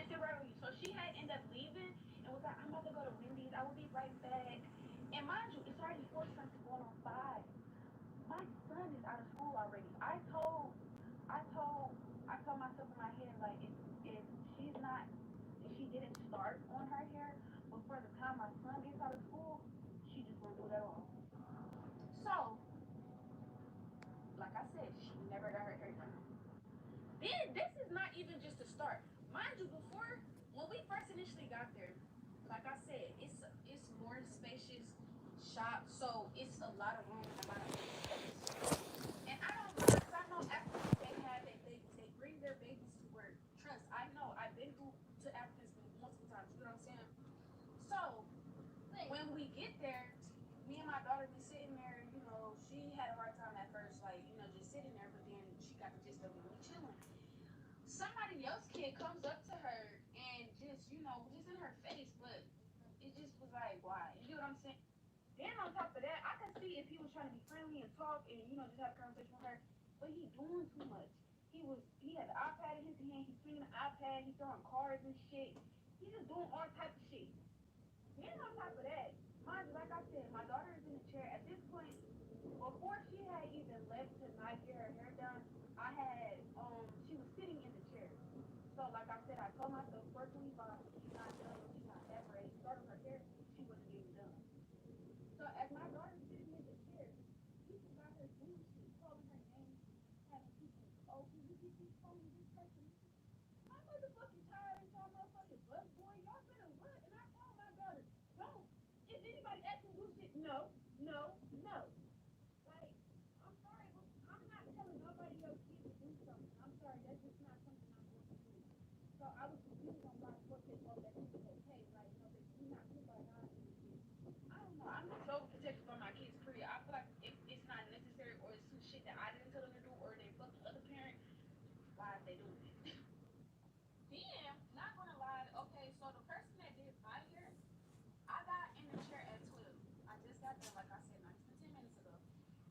sit right with you. So she had ended up leaving and was like, I'm about to go to Wendy's. I will be right back. And mind you, it's already 4 something going on 5. My son is out of school already. I told, I told myself in my head like, if she's not, if she didn't start on her hair before the time my son gets out of school, she just won't do it at all. So, like I said, she never got her hair done. Then this is not even just the start. Mind you, before when we first initially got there, like I said, it's more spacious shop, so it's a lot of room, a lot of space. And I don't mind because I know Africans they have their babies, they bring their babies to work. Trust, I know. I've been through to Africans multiple times. You know what I'm saying? So when we get there, me and my daughter be sitting there. You know, she had a hard time at first, like just sitting there, but then she got the gist of it. We chilling. Somebody else kid comes up to her and just just in her face, but it just was like, why? You know what I'm saying? Then on top of that, I could see if he was trying to be friendly and talk and just have a conversation with her, but he doing too much. He had the iPad in his hand. He's swinging the iPad. He's throwing cards and shit. He's just doing all type of shit. Then on top of that, mind you, like I said, my daughter is in the chair. At this point, before she had even left to not get her hair done, she was sitting in the chair. So like I said, I told myself, first we bought, she's not done, she's not ever ready. Started her hair, she wasn't even done. So as my daughter's sitting in the chair, people got her doing shit, calling her name, having people, oh, can you get this phone, this person? My motherfucking tired ain't y'all motherfucking bus boy. Y'all better what? And I told my daughter, don't. If anybody asking you shit, no, no, no. Like, I'm sorry, but I'm not telling nobody else kid to do something. I'm sorry, that's just not something I'm going to do. So I was confused on why what they thought that this was okay. Like, but you're not cool by not doing shit. I don't know. I'm just so protective of my kids, period. I feel like if it's not necessary or it's some shit that I didn't tell them to do or they fuck the other parent, why is they doing it? Then, not gonna lie, okay, so the person that did my hair, I got in the chair at 12. I just got there, like I said, not even 10 minutes ago.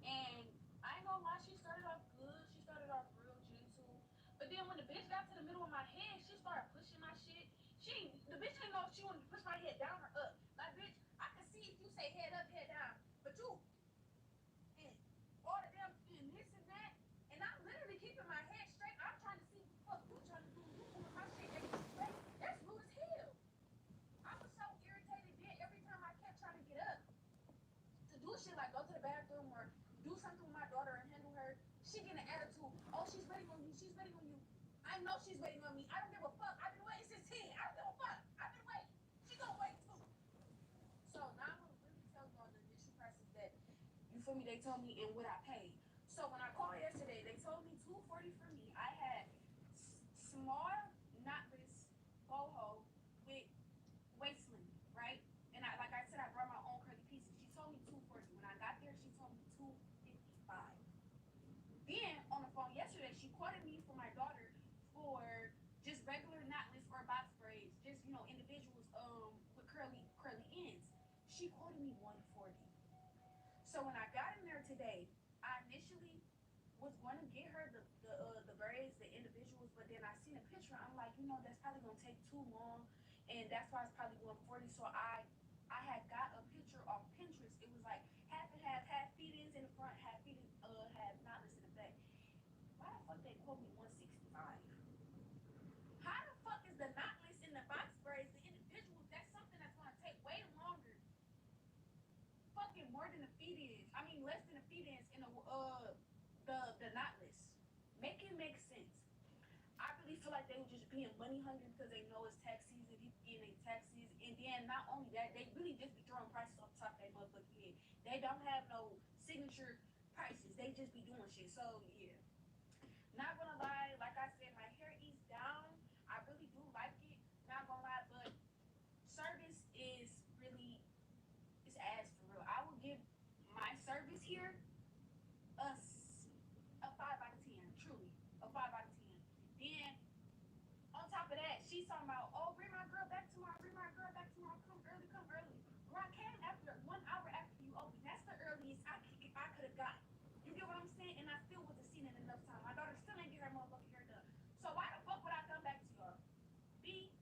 And I ain't gonna lie, she started off good. She started off real gentle. But then when the bitch got to the middle of my head, she started pushing my shit. The bitch didn't know if she wanted to push my head down or up. Like, bitch, I can see if you say head up, head down. But you, and all of them, and this and that. And I'm literally keeping my head straight. I'm trying to see what the fuck you trying to do. You moving my shit every which way. That's rude as hell. I was so irritated then every time I kept trying to get up to do shit like go to the bathroom or do something with my daughter and handle her. She get an attitude. Oh, she's waiting on you. She's waiting on you. I know she's waiting on me. I don't give a fuck. I've been waiting since 10. I don't give a fuck. I've been waiting. She gonna wait too. So now I'm gonna really tell y'all the initial prices that you feel me. They told me and what I paid. So when I called yesterday, they told me 240 for me. I had small knotless boho with waistline, right? And like I said, I brought my own curly pieces. She told me 240. When I got there, she told me 255. Then on the phone yesterday, she quoted me for my daughter for just regular knotless or box braids, just individuals with curly ends. She quoted me 140. So when I got in there today, I initially was going to get her the braids, the individuals, but then I seen a picture. I'm like, that's probably gonna take too long, and that's why it's probably 140. So I had got a picture off Pinterest. It was like half and half feet-ins in the front, half half knotless in the back. Why the fuck they quote me 165? How the fuck is the knotless in the box braids, the individuals? That's something that's gonna take way longer. Fucking more than the feet-ins. I mean, less than the feet-ins in the knotless. Make it make sense. I really feel like they were just being money hungry because they know it's tax season, people getting their taxes, and then not only that, they really just be throwing prices off the top of their motherfucking head. They don't have no signature prices. They just be doing shit. So yeah. Not gonna lie, like I said, my hair eats down. I really do like it. Not gonna lie, but service is really it's ass for real. I will give my service here a 5 out of 10. Truly, a 5 out of 10. Then on top of that, she's talking about, oh, bring my girl back tomorrow, bring my girl back tomorrow, come early, come early. Girl, I came after 1 hour after you opened. That's the earliest I could have got. You get what I'm saying? And I still wasn't seen in enough time. My daughter still ain't get her motherfucking hair done. So why the fuck would I come back to y'all? B,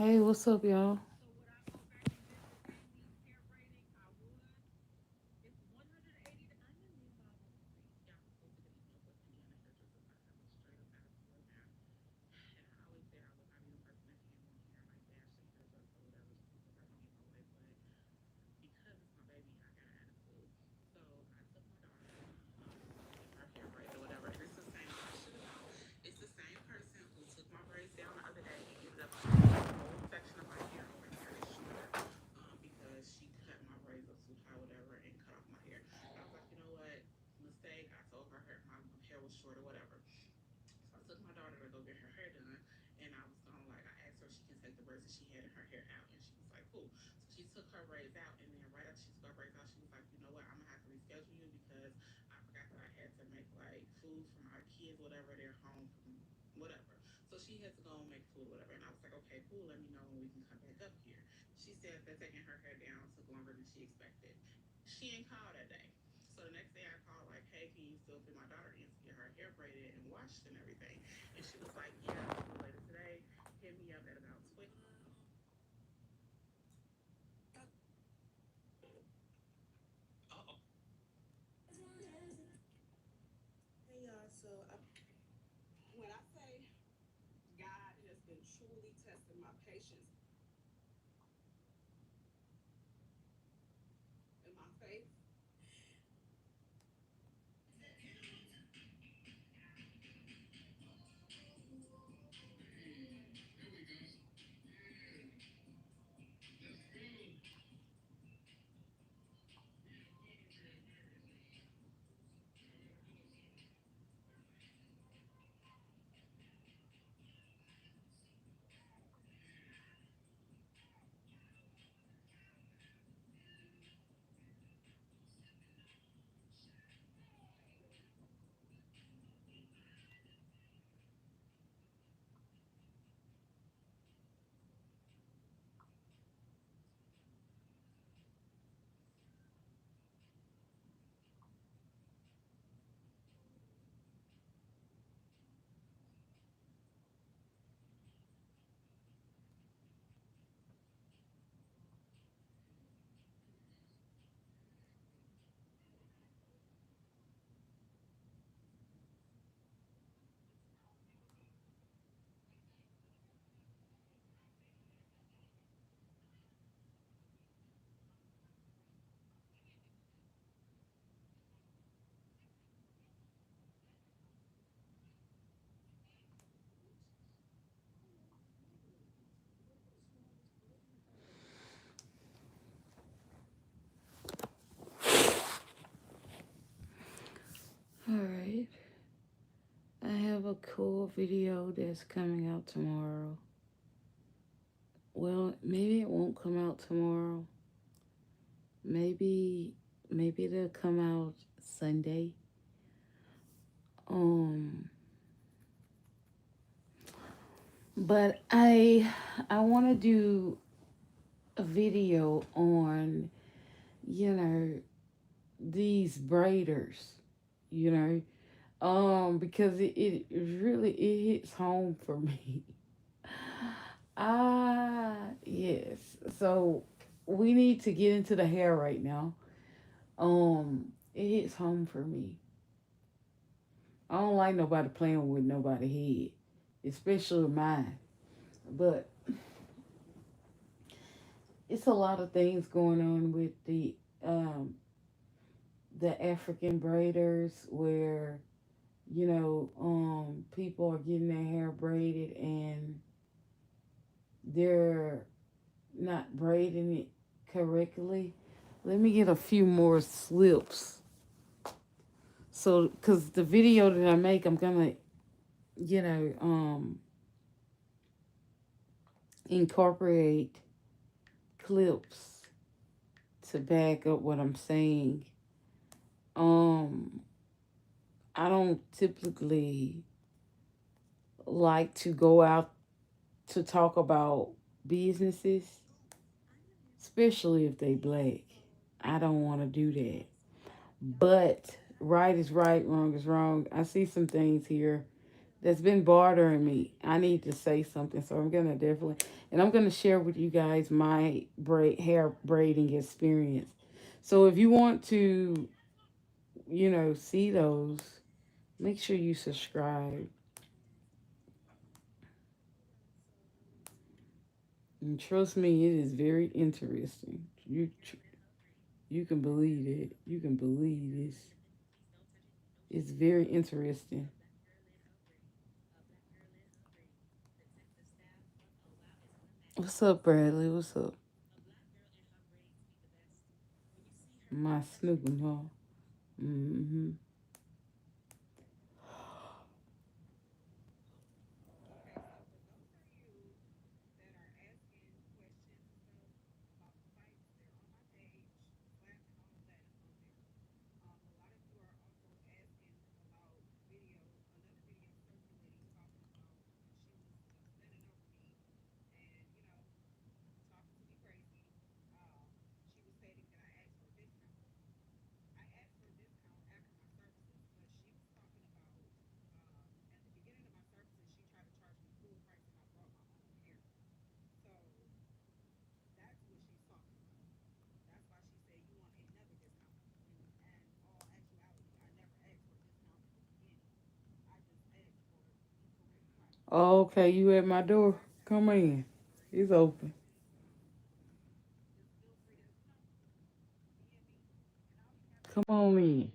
Hey, what's up, y'all? All right. I have a cool video that's coming out tomorrow. Well, maybe it won't come out tomorrow. Maybe it'll come out Sunday. Um but I want to do a video on, you know, these braiders, you know. Because it really it hits home for me. Yes. So we need to get into the hair right now. It hits home for me. I don't like nobody playing with nobody head, especially mine. But it's a lot of things going on with um the African braiders where, you know, people are getting their hair braided and they're not braiding it correctly. Let me get a few more slips. So, because the video that I make, I'm gonna, you know, incorporate clips to back up what I'm saying. Um, I don't typically like to go out to talk about businesses, especially if they black. I don't want to do that. But right is right, wrong is wrong. I see some things here that's been bothering me. I need to say something, so I'm gonna definitely, and I'm gonna share with you guys my hair braiding experience. So if you want to, see those, make sure you subscribe. And trust me, it is very interesting. You can believe it. You can believe this. It's very interesting. What's up, Bradley? What's up? My snooping, huh? Mm-hmm. Oh, okay, you at my door? Come in. It's open. Come on in.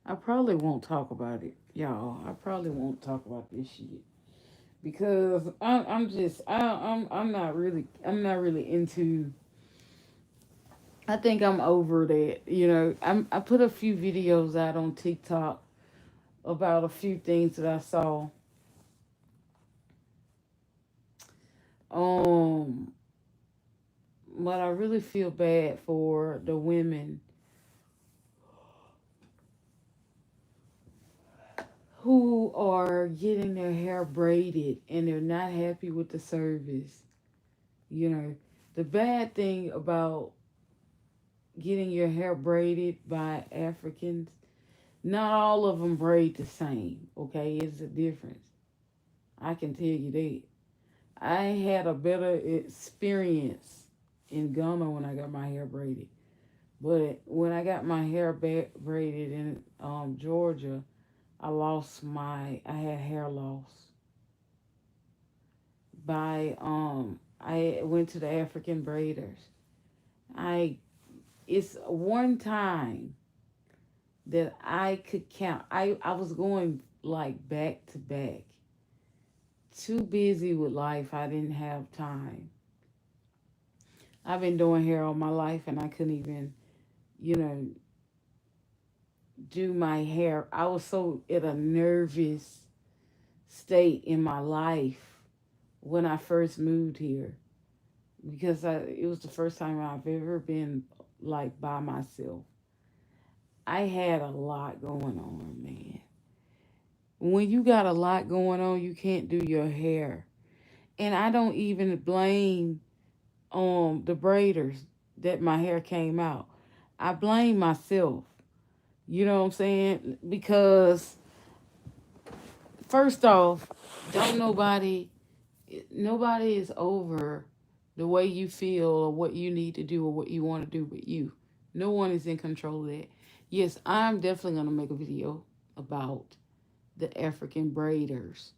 I probably won't talk about it, y'all. I probably won't talk about this shit because I'm just I'm not really into. I think I'm over that. I put a few videos out on TikTok about a few things that I saw. Um, but I really feel bad for the women who are getting their hair braided and they're not happy with the service. You know, the bad thing about getting your hair braided by Africans, not all of them braid the same, okay? It's a difference. I can tell you that. I had a better experience in Ghana when I got my hair braided. But when I got my hair braided in Georgia, I had hair loss. I went to the African braiders. I It's one time that I could count. I was going like back to back. Too busy with life. I didn't have time. I've been doing hair all my life and I couldn't even, you know, do my hair. I was so in a nervous state in my life when I first moved here because it was the first time I've ever been like by myself. I had a lot going on, man. When you got a lot going on, you can't do your hair. And I don't even blame the braiders that my hair came out. I blame myself. You know what I'm saying? Because first off, don't nobody is over the way you feel or what you need to do or what you want to do with you. No one is in control of that. Yes, I'm definitely gonna make a video about the African braiders,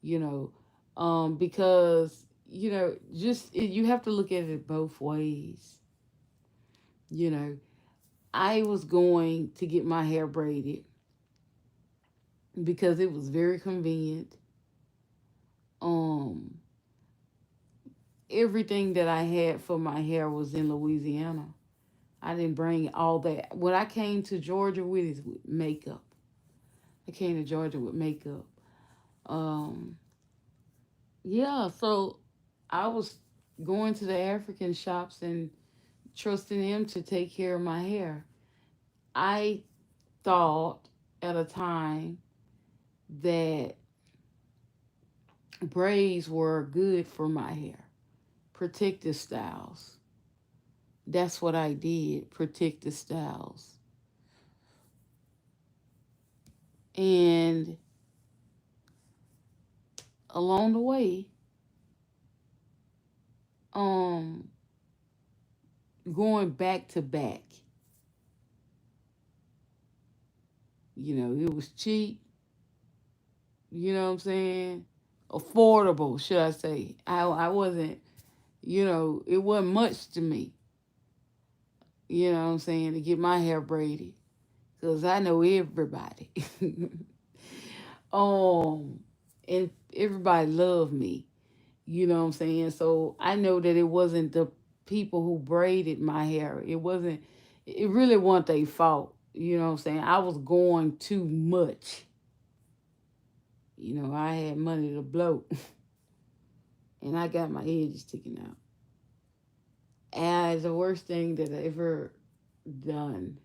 you know, because just you have to look at it both ways. You know, I was going to get my hair braided because it was very convenient. Um, Everything that I had for my hair was in Louisiana. I didn't bring all that. When I came to Georgia with makeup, I came to Georgia with makeup. Um, yeah, so I was going to the African shops and trusting them to take care of my hair. I thought at a time that braids were good for my hair, protective styles. That's what I did, protective styles. And along the way, um, going back to back, it was cheap, you know what I'm saying? Affordable, should I say. I wasn't, it wasn't much to me, you know what I'm saying, to get my hair braided. Because I know everybody. um, and everybody loved me. You know what I'm saying? So I know that it wasn't the people who braided my hair. It really wasn't their fault. You know what I'm saying? I was going too much. I had money to blow. And I got my edges sticking out. And the worst thing that I ever done.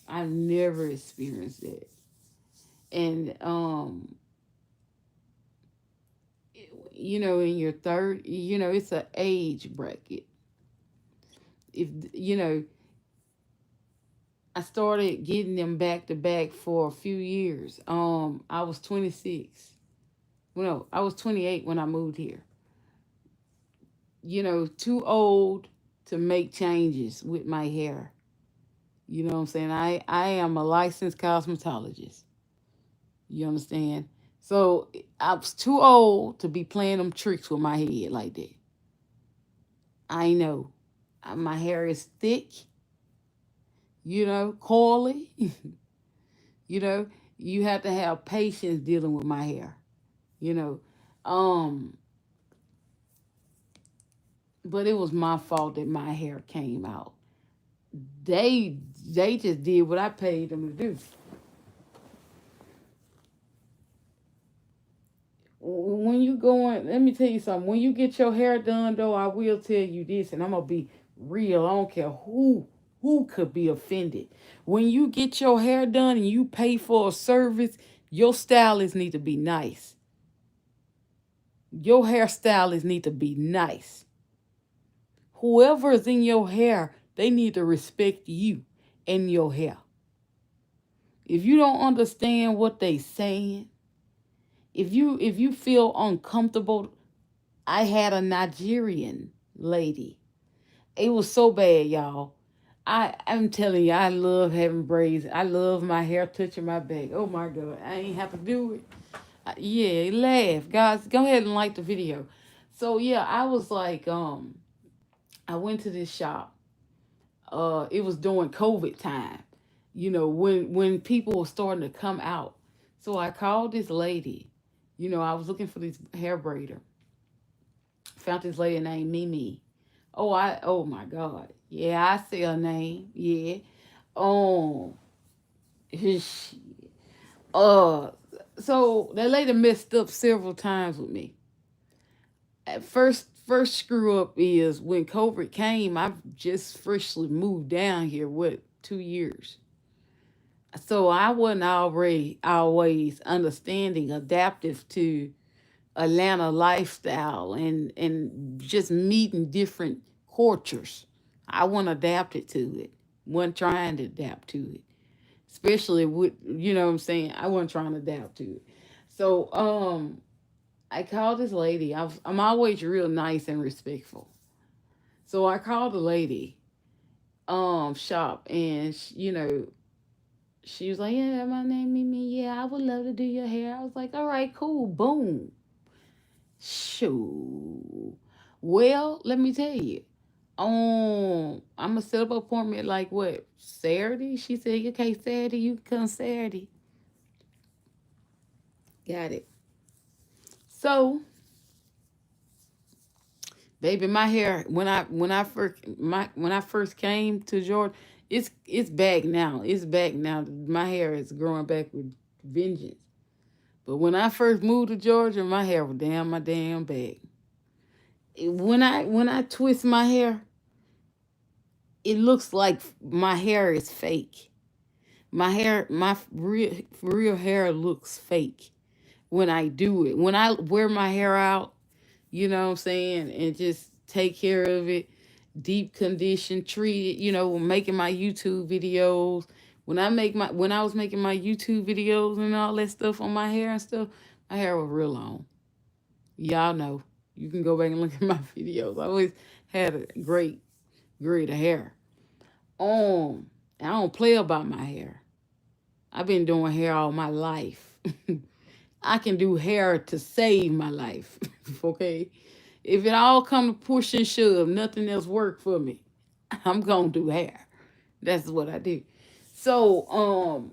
I've never experienced it. And in your third, it's an age bracket. If I started getting them back to back for a few years. I was 26. Well, no, I was 28 when I moved here. Too old to make changes with my hair. You know what I'm saying? I am a licensed cosmetologist. You understand? So I was too old to be playing them tricks with my head like that. I know. My hair is thick, coily. you know, you have to have patience dealing with my hair. You know, um, but it was my fault that my hair came out. They they just did what I paid them to do. When you going, let me tell you something. When you get your hair done, though, I will tell you this, and I'm gonna be real. I don't care who could be offended. When you get your hair done and you pay for a service, your stylist need to be nice. Your hairstylist need to be nice. Whoever is in your hair, they need to respect you and your hair. If you don't understand what they saying, if you feel uncomfortable, I had a Nigerian lady. It was so bad, y'all. I'm telling you, I love having braids. I love my hair touching my back. Oh my god, I ain't have to do it. Yeah, laugh, guys. Go ahead and like the video. So yeah, I was like, I went to this shop. It was during COVID time. When people were starting to come out. So I called this lady. I was looking for this hair braider. Found this lady named Mimi. Oh my God. Yeah, I see her name. Yeah. Oh, she, uh, so that lady messed up several times with me. At first screw up is when COVID came. I've just freshly moved down here. What 2 years? So I wasn't already always understanding, adaptive to Atlanta lifestyle and just meeting different cultures. I wasn't adapted to it. Wasn't trying to adapt to it. Especially with what I'm saying. I wasn't trying to adapt to it. So I called this lady. I'm always real nice and respectful. So I called the lady shop and she was like, yeah, my name Mimi. Yeah, I would love to do your hair. I was like, all right, cool. Boom. Shoo. Well, let me tell you. I'm gonna set up an appointment like what, Saturday? She said, okay, Saturday, you can come Saturday. Got it. So, baby, my hair when I first came to Georgia, it's back now. It's back now. My hair is growing back with vengeance. But when I first moved to Georgia, my hair was down my damn back. When I twist my hair, it looks like my hair is fake. My real hair looks fake when I do it. When I wear my hair out, you know what I'm saying, and just take care of it, deep condition, treat it, making my YouTube videos. When I was making my YouTube videos and all that stuff on my hair and stuff, my hair was real long. Y'all know. You can go back and look at my videos. I always had a great hair. I don't play about my hair. I've been doing hair all my life. I can do hair to save my life. Okay? If it all come to push and shove, nothing else work for me. I'm gonna do hair. That's what I do. So,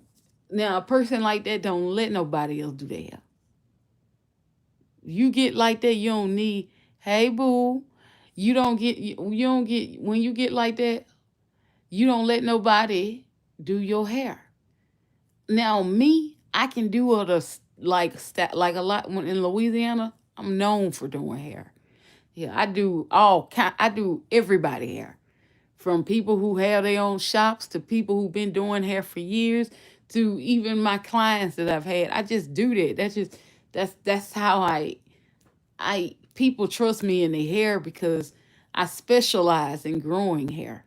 now a person like that don't let nobody else do their hair. You get like that, you don't need, hey boo. You don't get when you get like that, you don't let nobody do your hair. Now me, I can do other like a lot when in Louisiana. I'm known for doing hair. Yeah, I do everybody hair. From people who have their own shops to people who've been doing hair for years to even my clients that I've had. I just do that. That's how I people trust me in their hair because I specialize in growing hair.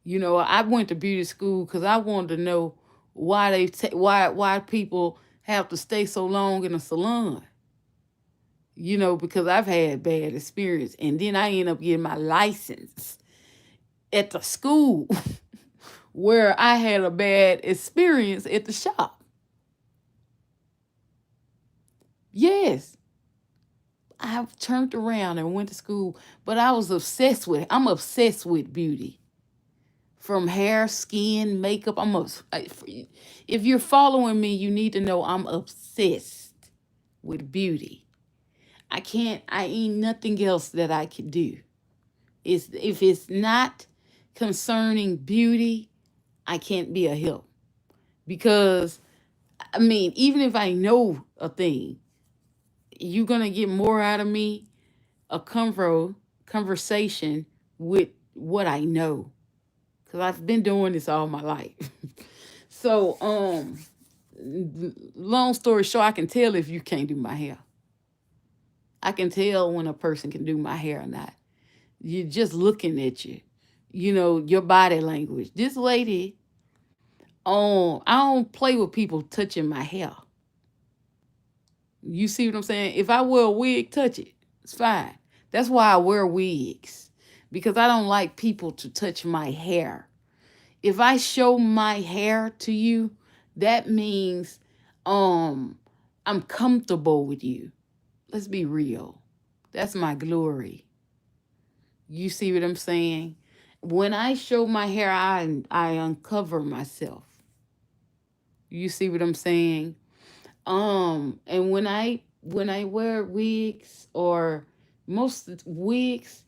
I went to beauty school because I wanted to know why people have to stay so long in a salon. Because I've had bad experience, and then I end up getting my license at the school where I had a bad experience at the shop. Yes, I've turned around and went to school, but I was obsessed with it. I'm obsessed with beauty. From hair, skin, makeup. If you're following me, you need to know I'm obsessed with beauty. I ain't nothing else that I could do. If it's not concerning beauty, I can't be a help. Because, even if I know a thing, you're going to get more out of me, a conversation with what I know. Because I've been doing this all my life. So, long story short, I can tell if you can't do my hair. I can tell when a person can do my hair or not. You're just looking at you. Your body language. This lady, I don't play with people touching my hair. You see what I'm saying? If I wear a wig, touch it. It's fine. That's why I wear wigs. Because I don't like people to touch my hair. If I show my hair to you, that means I'm comfortable with you. Let's be real. That's my glory. You see what I'm saying? When I show my hair, I uncover myself. You see what I'm saying? And when I wear wigs or most wigs,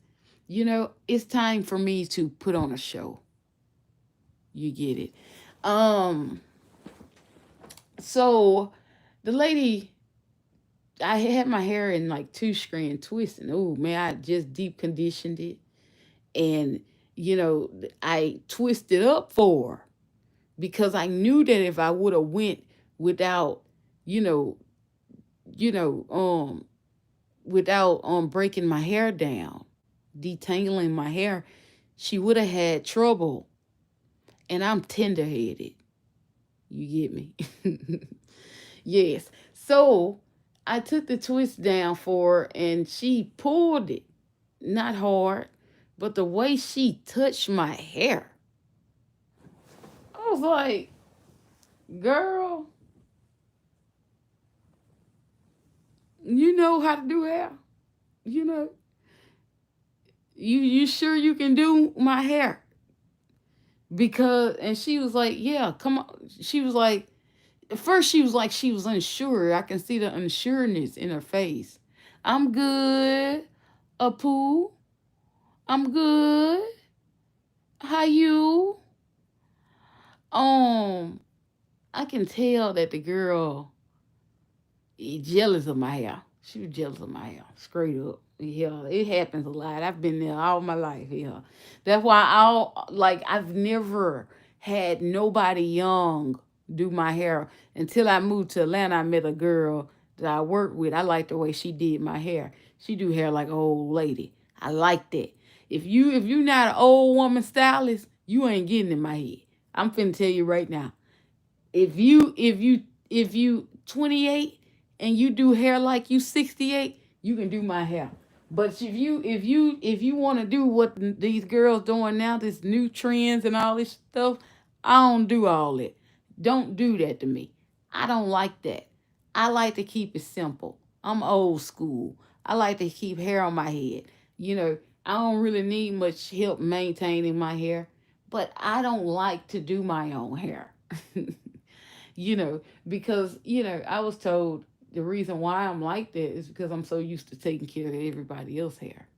it's time for me to put on a show. You get it. So the lady, I had my hair in like two strand twisting. Oh man, I just deep conditioned it, and I twisted up for her because I knew that if I would have went without, you know, you know, without breaking my hair down, detangling my hair, she would have had trouble. And I'm tender headed. You get me? Yes. So I took the twist down for her and she pulled it. Not hard, but the way she touched my hair, I was like, girl, you know how to do hair. You know, You sure you can do my hair? Because and she was like, yeah, come on. She was like, at first she was like she was unsure. I can see the unsureness in her face. I'm good, Apu. I'm good. How you? Um, I can tell that the girl jealous of my hair. She was jealous of my hair, straight up. Yeah, it happens a lot. I've been there all my life. Yeah, that's why I've never had nobody young do my hair until I moved to Atlanta. I met a girl that I worked with. I liked the way she did my hair. She do hair like an old lady. I like that. If you not an old woman stylist, you ain't getting in my head. I'm finna tell you right now. If you 28 and you do hair like you 68, you can do my hair. But if you want to do what these girls doing now, this new trends and all this stuff, I don't do all that. Don't do that to me. I don't like that. I like to keep it simple. I'm old school. I like to keep hair on my head. I don't really need much help maintaining my hair, but I don't like to do my own hair. Because, I was told the reason why I'm like that is because I'm so used to taking care of everybody else's hair.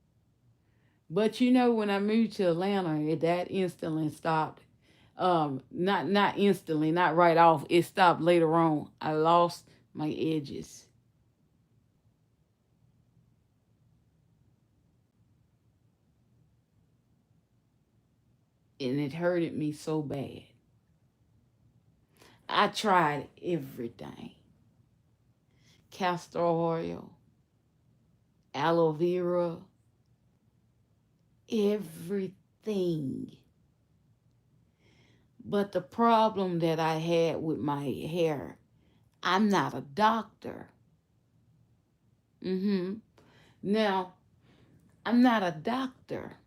But when I moved to Atlanta, that instantly stopped. Not instantly, not right off. It stopped later on. I lost my edges, and it hurted me so bad. I tried everything: castor oil, aloe vera, everything. But the problem that I had with my hair, I'm not a doctor. hmm Now, I'm not a doctor,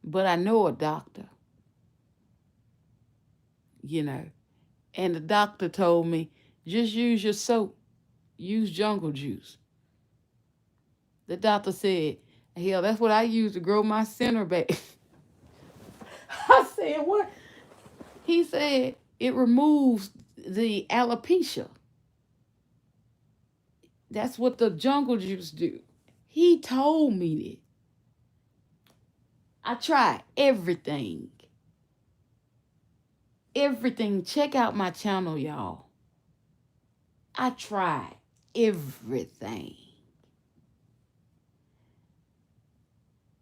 but I know a doctor, you know. And the doctor told me, just use your soap, use jungle juice. The doctor said, hell, that's what I use to grow my center back. I said, what? He said, it removes the alopecia. That's what the jungle juice do. He told me that. I tried everything. Everything. Check out my channel, y'all. I tried everything.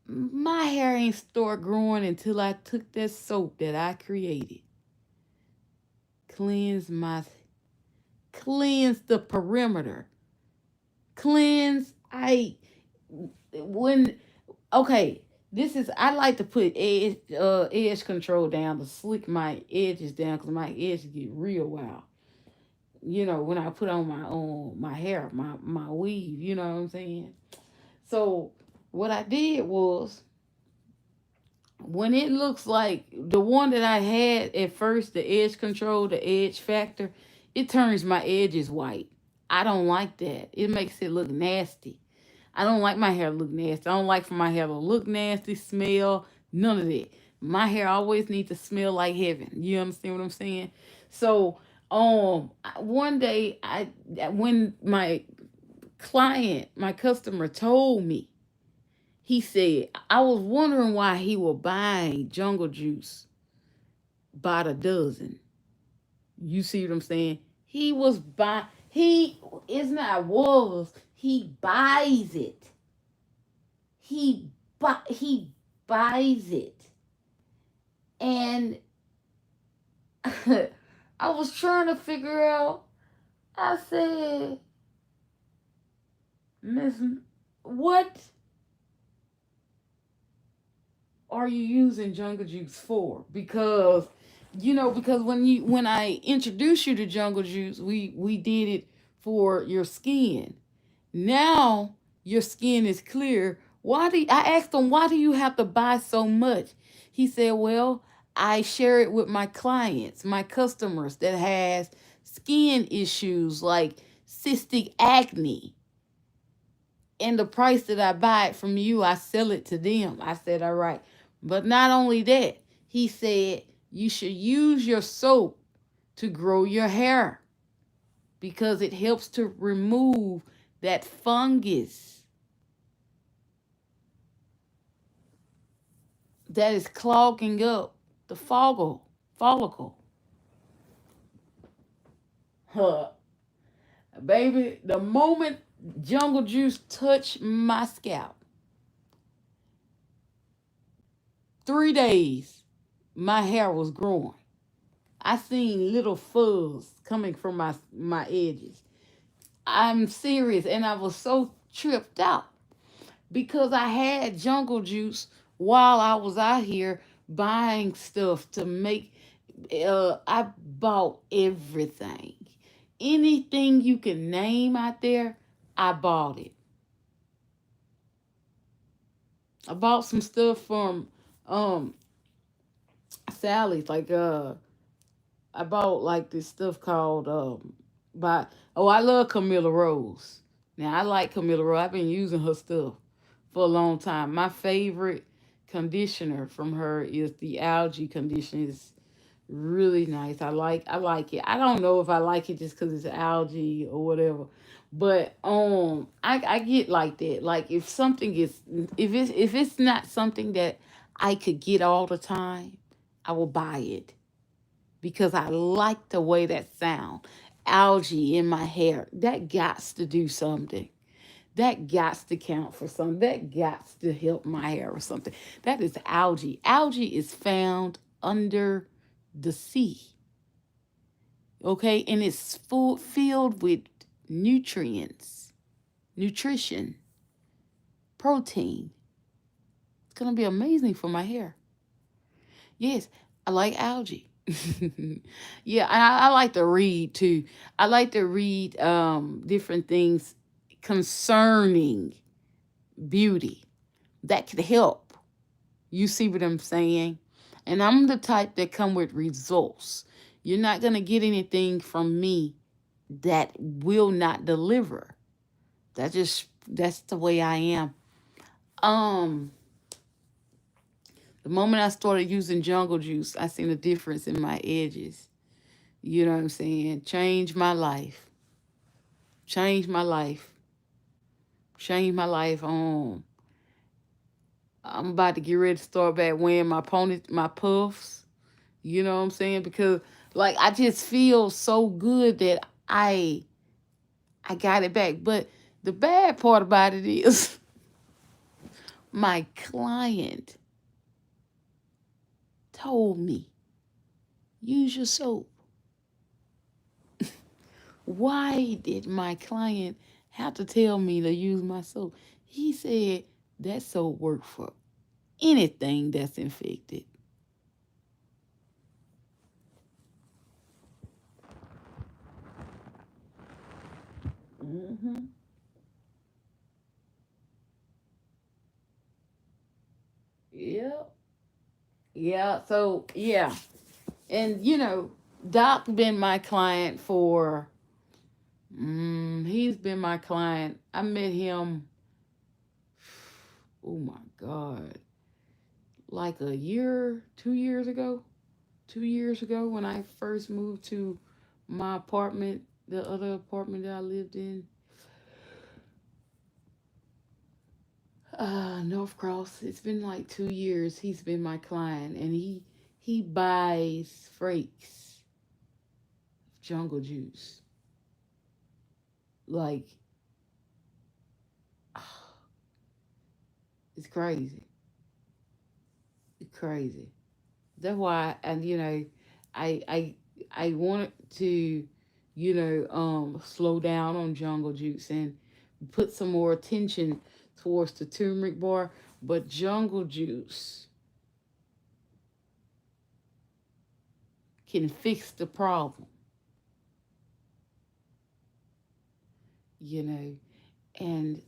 My hair ain't start growing until I took that soap that I created. Cleanse my cleanse the perimeter. Cleanse I when okay, this is I like to put edge control down to slick my edges down because my edges get real wild. When I put on my hair, my weave, you know what I'm saying? So what I did was when it looks like the one that I had at first, the edge control, the edge factor, it turns my edges white. I don't like that. It makes it look nasty. I don't like my hair to look nasty. I don't like for my hair to look nasty, smell, none of that. My hair always needs to smell like heaven. You understand what I'm saying? So, one day when my customer told me, he said, I was wondering why he was buying jungle juice by the dozen. You see what I'm saying? He was buy he is not was, he buys it. He buys it. And I was trying to figure out, I said, Miss, what are you using jungle juice for? Because when I introduced you to jungle juice, we did it for your skin. Now your skin is clear. I asked him, why do you have to buy so much? He said, well, I share it with my clients, my customers that has skin issues like cystic acne And the price that I buy it from you, I sell it to them. I said, all right. But not only that, he said, you should use your soap to grow your hair because it helps to remove that fungus that is clogging up the follicle. Huh. Baby, the moment jungle juice touched my scalp, 3 days, my hair was growing. I seen little fuzz coming from my edges. I'm serious, and I was so tripped out because I had jungle juice while I was out here buying stuff to make. I bought everything, anything you can name out there. I bought it. I bought some stuff from um Sally's, like I bought like this stuff called by oh, I love Camilla Rose. Now I like Camilla Rose. I've been using her stuff for a long time. My favorite conditioner from her is the algae conditioner. It's really nice. I like it. I don't know if I like it just because it's algae or whatever. But I get like that. Like if something is if it's not something that I could get all the time, I will buy it because I like the way that sound. Algae in my hair. That gots to do something. That gots to count for something. That gots to help my hair or something. That is algae. Algae is found under the sea. Okay? And it's filled with nutrients, nutrition, protein. It's going to be amazing for my hair. Yes, I like algae. Yeah, I like to read too. I like to read different things concerning beauty that could help. You see what I'm saying? And I'm the type that come with results. You're not going to get anything from me that will not deliver. That's the way I am. Um the moment I started using jungle juice, I seen a difference in my edges. You know what I'm saying? Change my life. Change my life. Change my life. I'm about to get ready to start back wearing my puffs. You know what I'm saying? Because like I just feel so good that I got it back. But the bad part about it is my client told me, use your soap. Why did my client have to tell me to use my soap? He said that soap worked for anything that's infected. Mm-hmm. Yeah. Yeah. So yeah, and Doc been my client for. He's been my client. I met him. Oh my God, like a year, 2 years ago. 2 years ago when I first moved to my apartment, the other apartment that I lived in, North Cross. It's been like 2 years. He's been my client, and he buys freaks jungle juice. Like it's crazy. It's crazy. That's why, and I I I wanted to, slow down on jungle juice and put some more attention towards the turmeric bar, but jungle juice can fix the problem, you know. And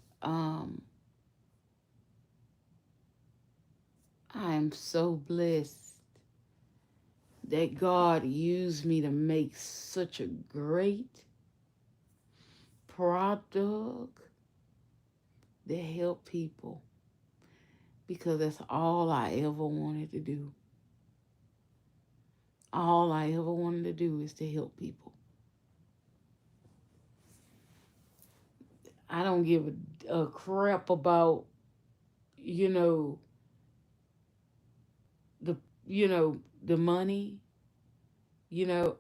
I am so blessed that God used me to make such a great product that help people, because that's all I ever wanted to do. All I ever wanted to do is to help people. I don't give a crap about, you know, the the money.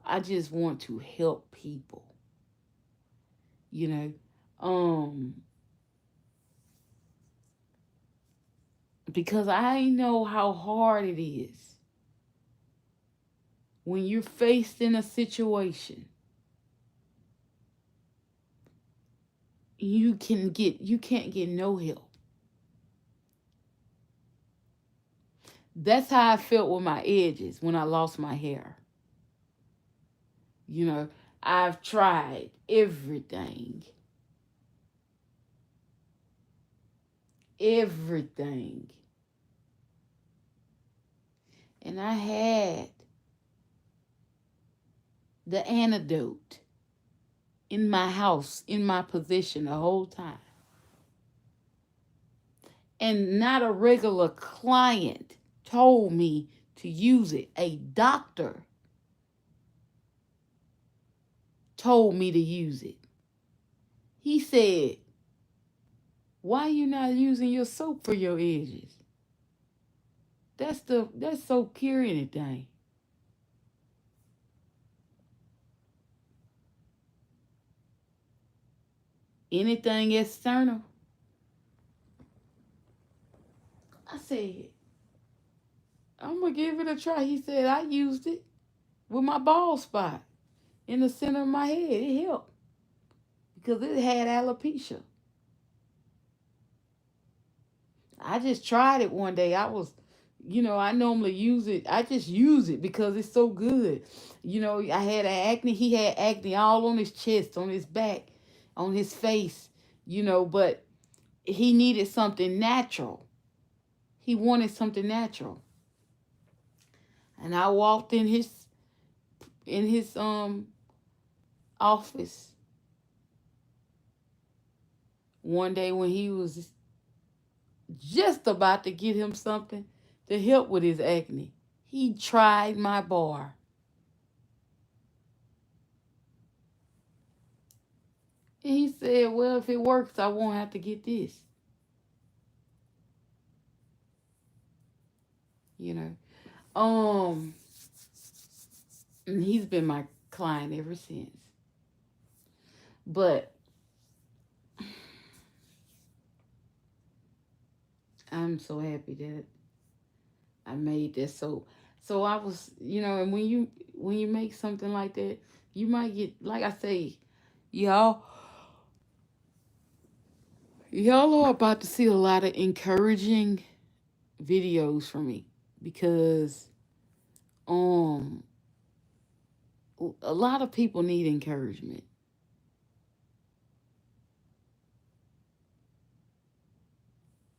I just want to help people. You know, um, because I know how hard it is when you're faced in a situation. You can't get no help. That's how I felt with my edges when I lost my hair. You know, I've tried everything, everything, and I had the antidote in my house, in my possession the whole time. And not a regular client told me to use it. A doctor told me to use it. He said, "Why you not using your soap for your edges? That soap cure anything." Anything external. I said, "I'm gonna give it a try." He said, "I used it with my bald spot in the center of my head. It helped because it had alopecia." I just tried it one day. I normally use it. I just use it because it's so good. I had acne. He had acne all on his chest, on his back, on his face, but he needed something natural. He wanted something natural. And I walked in his office one day when he was just about to get him something to help with his acne. He tried my bar. And he said, "Well, if it works, I won't have to get this." You know. Um, and he's been my client ever since. But I'm so happy that I made this. So I was, and when you make something like that, you might get, like I say, y'all y'all are about to see a lot of encouraging videos from me, because um a lot of people need encouragement.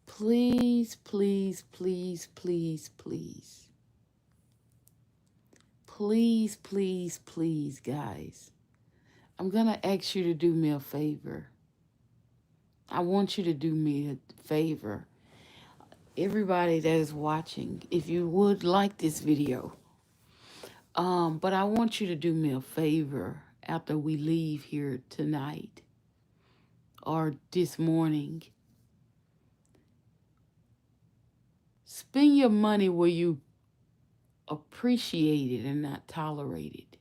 Please, please, please, please, please, please, please, please, guys. I'm going to ask you to do me a favor. I want you to do me a favor. Everybody that is watching, if you would like this video, but I want you to do me a favor after we leave here tonight or this morning. Spend your money where you appreciate it and not tolerate it.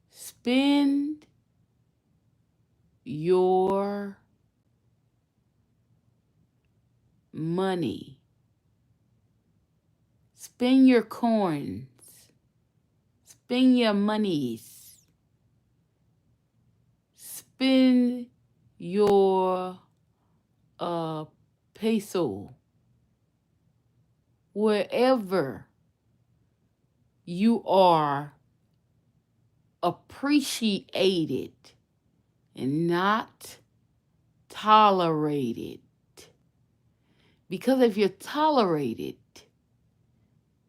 Spend your money. Spend your coins. Spend your monies. Spend your uh peso wherever you are appreciated and not tolerated. Because if you're tolerated,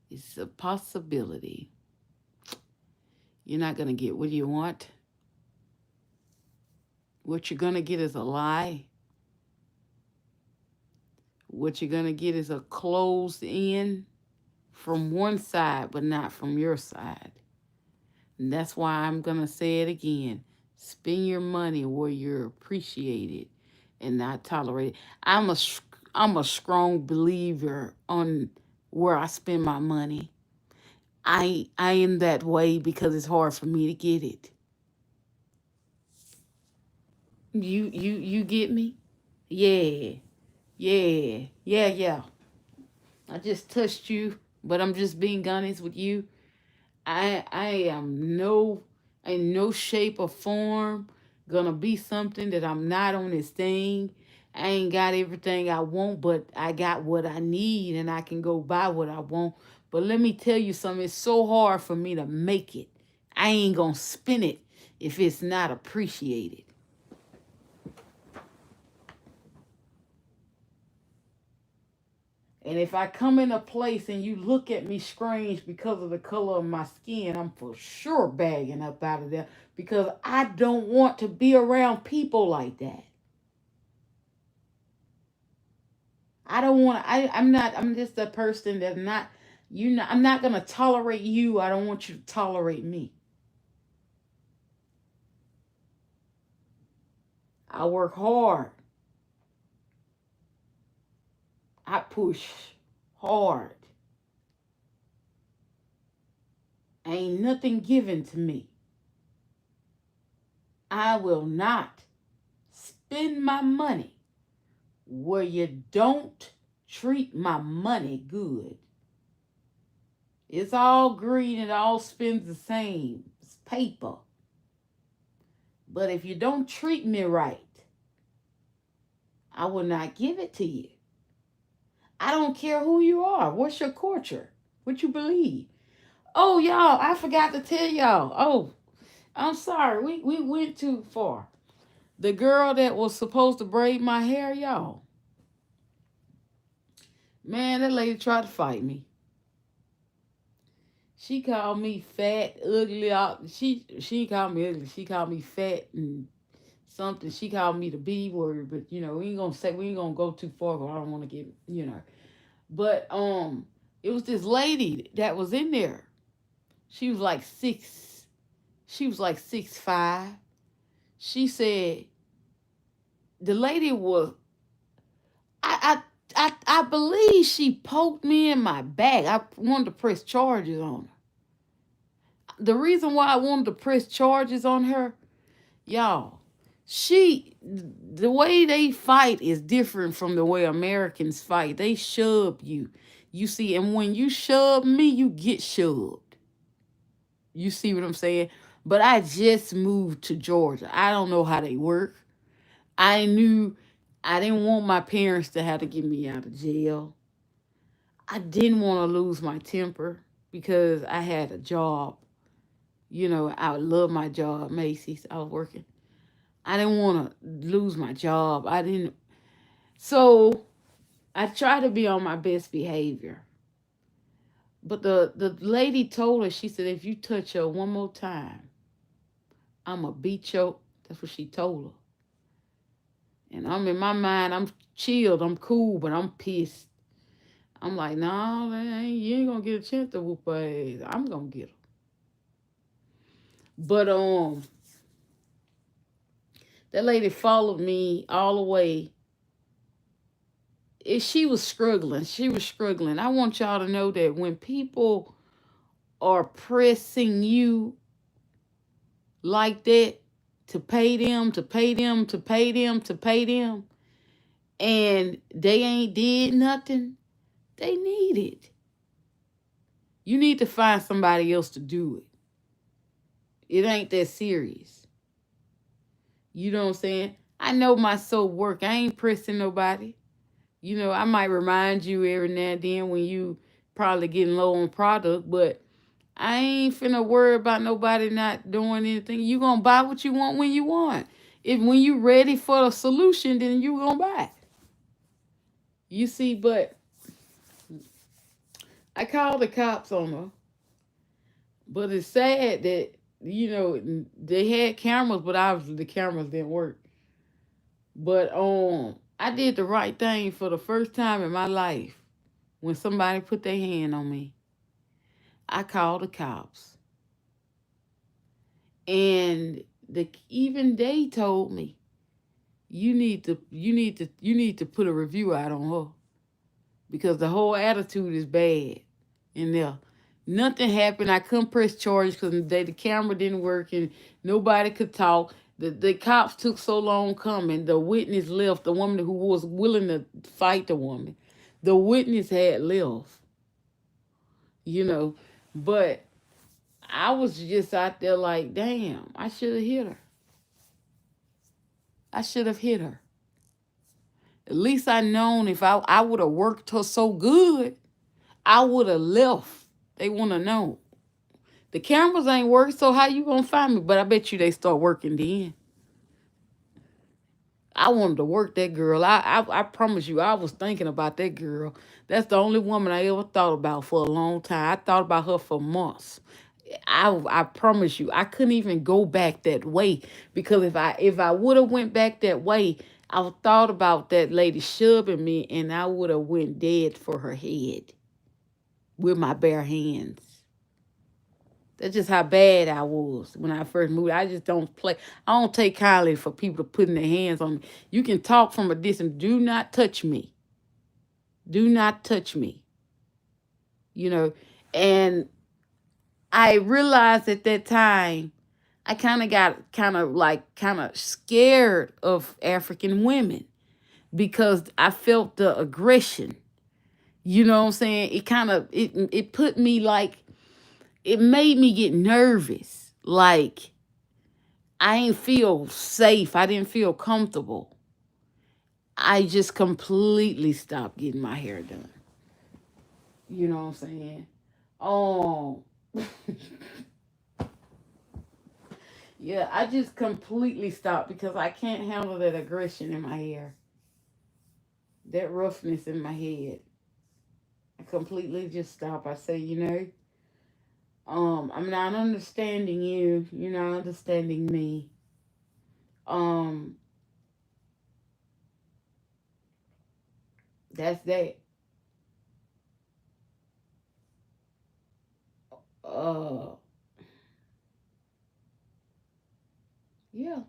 it's a possibility you're not going to get what you want What you're going to get is a lie. What you're going to get is a closed in from one side, but not from your side. And that's why I'm going to say it again. Spend your money where you're appreciated and not tolerated. I'm a strong believer on where I spend my money. I am that way because it's hard for me to get it. You get me? Yeah. Yeah. I just touched you, but I'm just being honest with you. I am no in no shape or form gonna be something that I'm not on this thing. I ain't got everything I want, but I got what I need and I can go buy what I want. But let me tell you something, it's so hard for me to make it. I ain't gonna spend it if it's not appreciated. And if I come in a place and you look at me strange because of the color of my skin, I'm for sure bagging up out of there because I don't want to be around people like that. I don't want to, I'm just a person that's not, I'm not going to tolerate you. I don't want you to tolerate me. I work hard. I push hard. Ain't nothing given to me. I will not spend my money where you don't treat my money good. It's all green, it all spins the same. It's paper. But if you don't treat me right, I will not give it to you. I don't care who you are. What's your culture? What you believe? Oh, y'all, I forgot to tell y'all. Oh, I'm sorry. We went too far. The girl that was supposed to braid my hair, y'all. Man, that lady tried to fight me. She called me fat, ugly. She called me ugly. She called me fat and something. She called me the B word, but we ain't gonna go too far. 'Cause I don't want to get. But it was this lady that was in there. She was like six. She was like 6'5". She said the lady was. I believe she poked me in my back. I wanted to press charges on her. The reason why I wanted to press charges on her, y'all, the way they fight is different from the way Americans fight. They shove you. You see, and when you shove me, you get shoved. You see what I'm saying? But I just moved to Georgia. I don't know how they work. I knew I didn't want my parents to have to get me out of jail. I didn't want to lose my temper because I had a job. I love my job, Macy's. I was working. I didn't want to lose my job. I didn't. So I tried to be on my best behavior. But the lady told her, she said, if you touch her one more time, I'm going to beat you. That's what she told her. And I'm in my mind, I'm chilled, I'm cool, but I'm pissed. I'm like, no, man, you ain't going to get a chance to whoop her ass. I'm going to get her. But that lady followed me all the way. She was struggling. She was struggling. I want y'all to know that when people are pressing you like that to pay them, to pay them, to pay them, to pay them, and they ain't did nothing, they need it. You need to find somebody else to do it. It ain't that serious. You know what I'm saying? I know my soul work. I ain't pressing nobody. I might remind you every now and then when you probably getting low on product, but I ain't finna worry about nobody not doing anything. You gonna buy what you want when you want. If when you ready for a solution, then you gonna buy it. You see, but I called the cops on her. But it's sad that they had cameras, but obviously the cameras didn't work. But I did the right thing for the first time in my life. When somebody put their hand on me, I called the cops. And even they told me, you need to put a review out on her because the whole attitude is bad in there. Nothing happened. I couldn't press charges because the camera didn't work and nobody could talk. The cops took so long coming. The witness left. The woman who was willing to fight the woman, the witness had left. You know, but I was just out there like, damn, I should have hit her. I should have hit her. At least I known if I would have worked her so good, I would have left. They want to know. The cameras ain't work, so how you gonna find me? But I bet you they start working then. I wanted to work that girl. I promise you, I was thinking about that girl. That's the only woman I ever thought about for a long time. I thought about her for months. I promise you, I couldn't even go back that way because if I would have went back that way, I would thought about that lady shoving me, and I would have went dead for her head with my bare hands. That's just how bad I was when I first moved. I just don't play. I don't take kindly for people putting their hands on me. You can talk from a distance. Do not touch me. Do not touch me. You know, and I realized at that time I kind of got kind of scared of African women because I felt the aggression. You know what I'm saying? It put me like it made me get nervous. Like I didn't feel safe. I didn't feel comfortable. I just completely stopped getting my hair done. You know what I'm saying? Oh, yeah, I just completely stopped because I can't handle that aggression in my hair, that roughness in my head. I completely just stopped. I say, I'm not understanding you. You're not understanding me. Um, that's that. Uh, yeah.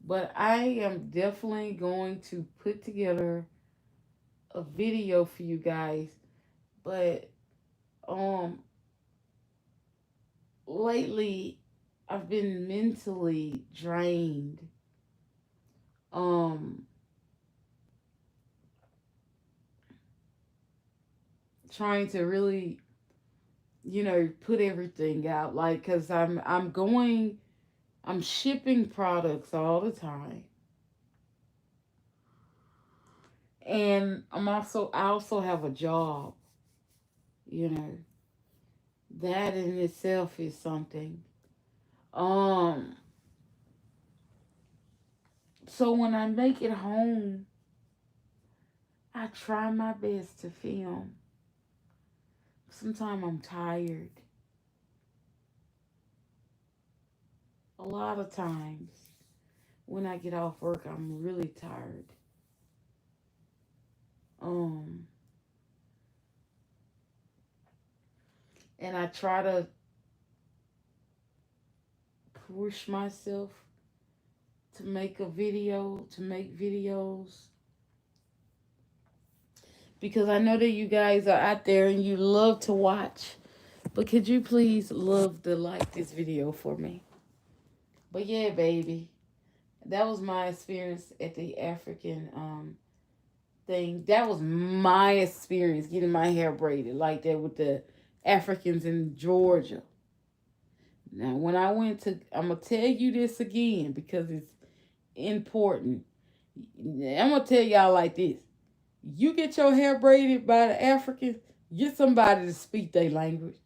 But I am definitely going to put together a video for you guys. But um lately I've been mentally drained. Um Trying to really, put everything out like cuz I'm shipping products all the time. And I also have a job, you know. That in itself is something. Um so when I make it home, I try my best to film. Sometimes I'm tired. A lot of times when I get off work, I'm really tired. Um, and I try to push myself to make videos, because I know that you guys are out there and you love to watch. But could you please love to like this video for me? But yeah, baby, that was my experience at the African thing. That was my experience getting my hair braided like that with the Africans in Georgia. Now, when I went to, I'm gonna tell you this again because it's important. I'm gonna tell y'all like this: you get your hair braided by the Africans, get somebody to speak their language.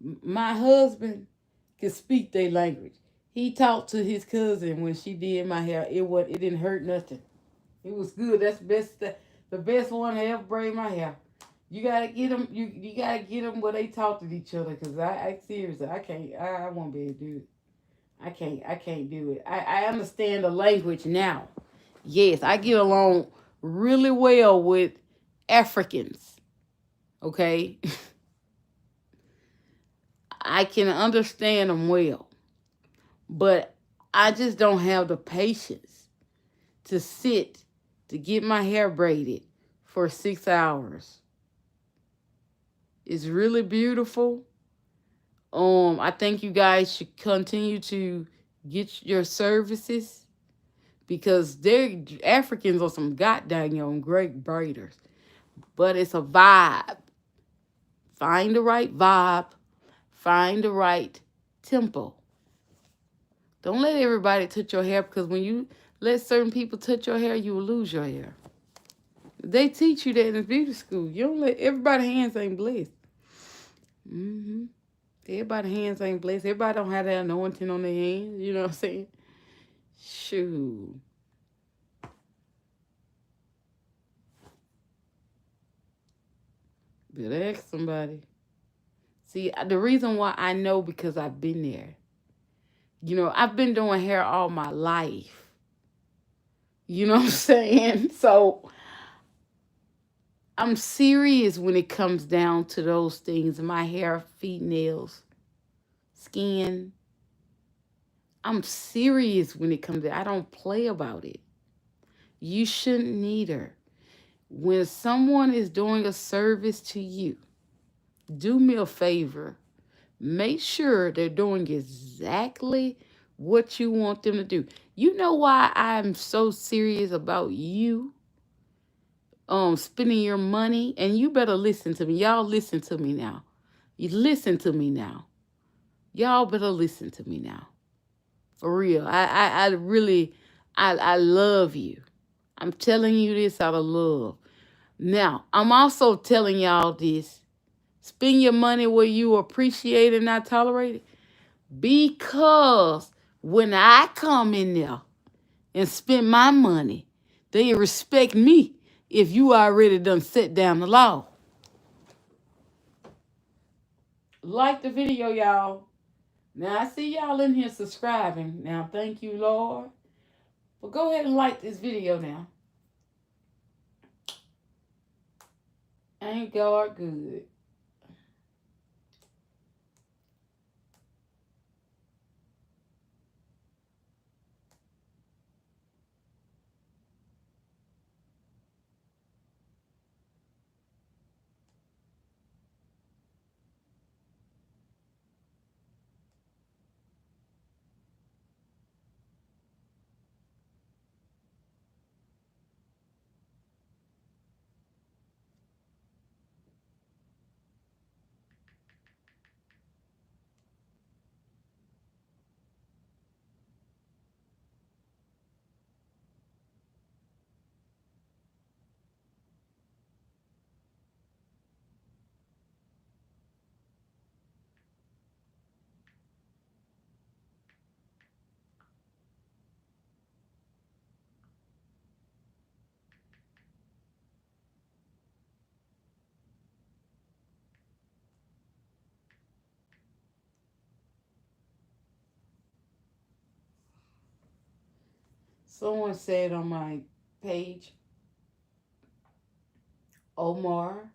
My husband can speak their language. He talked to his cousin when she did my hair. It didn't hurt nothing. It was good. That's the best one to ever braid my hair. You gotta get them. You gotta get them where they talk to each other. Cause I seriously I can't. I won't be able to do it. I can't do it. I understand the language now. Yes, I get along really well with Africans. Okay, I can understand them well, but I just don't have the patience to sit to get my hair braided for 6 hours. It's really beautiful. I think you guys should continue to get your services because they're Africans are some goddamn great braiders. But it's a vibe. Find the right vibe. Find the right tempo. Don't let everybody touch your hair because when you let certain people touch your hair, you will lose your hair. They teach you that in beauty school. You don't let everybody's hands ain't blessed. Mm-hmm. Everybody's hands ain't blessed. Everybody don't have that anointing on their hands. You know what I'm saying? Shoot. Better ask somebody. See, the reason why I know because I've been there. I've been doing hair all my life. You know what I'm saying? So I'm serious when it comes down to those things. My hair, feet, nails, skin. I'm serious when it comes to I don't play about it. You shouldn't neither. When someone is doing a service to you, do me a favor. Make sure they're doing exactly what you want them to do. You know why I'm so serious about you spending your money? And you better listen to me. Y'all listen to me now. You listen to me now. Y'all better listen to me now. For real. I really I love you. I'm telling you this out of love. Now, I'm also telling y'all this. Spend your money where you appreciate and not tolerate it. Because when I come in there and spend my money, they respect me if you already done set down the law. Like the video, y'all. Now, I see y'all in here subscribing. Now, thank you, Lord. But go ahead and like this video now. Ain't God good? Someone said on my page, Omar,